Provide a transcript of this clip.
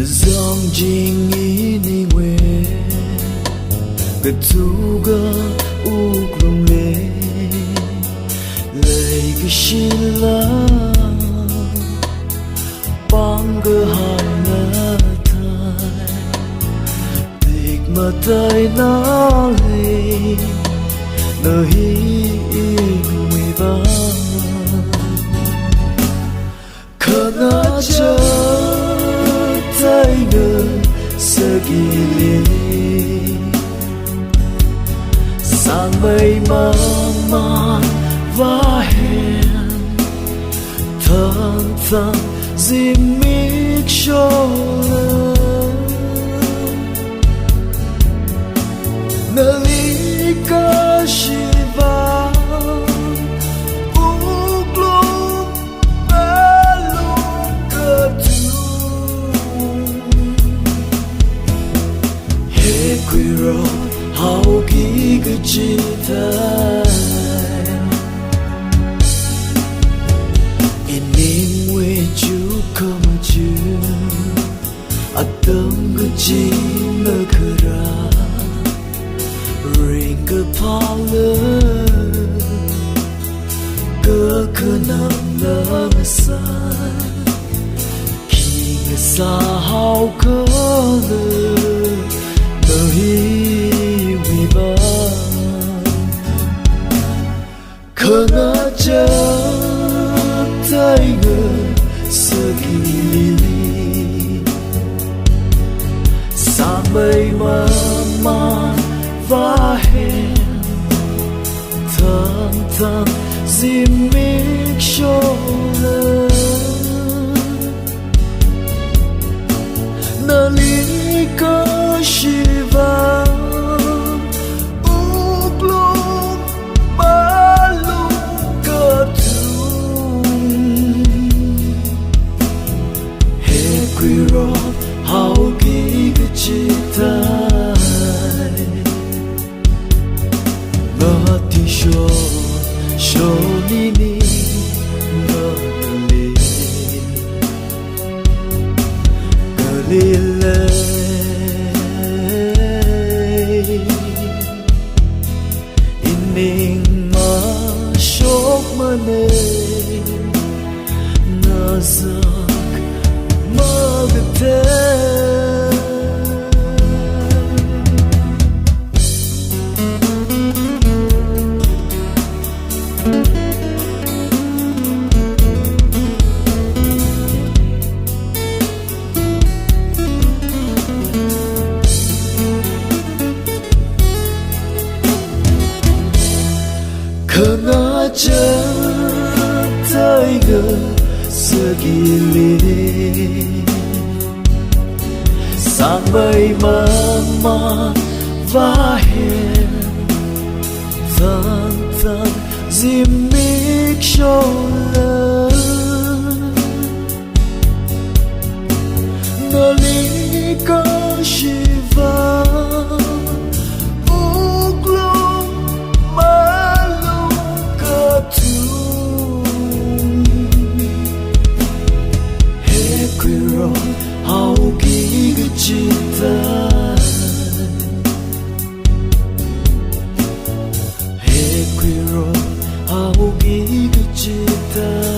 dòng trình ý ni we cái tu ga u klong le lấy cái xin la bang ga hai na thai tik ma tai na le na hi we ba khana cha tai na sagili sang mây mang mang và hẹn thang thang dìm mít cho nơ lý ca shiva uk lung lung cơ tu he quy rô hao ký cái chi thay in ninh we chú come chú a tâm cái chi mơ khờ ra ring cái pala cơ nằm lỡ sai khi người xa hao cơ lơ nơ hi khana cha tai ngơ sagili sa mây ma và hẹn thang thang dìm mít cho lơ na lý ca shiva hao ký cái chi tai ngã ti show ni ni ngã li le in ning ma shok ma ne na za khana cha tai ngơ sagili sang mây mang mang và hẹn thang thang dìm mít cho lơ nơ lý ca shiva uk lung ma lung cơ tu he quy rô hao ký cái chi tai he quy rô hao ký cái chi tai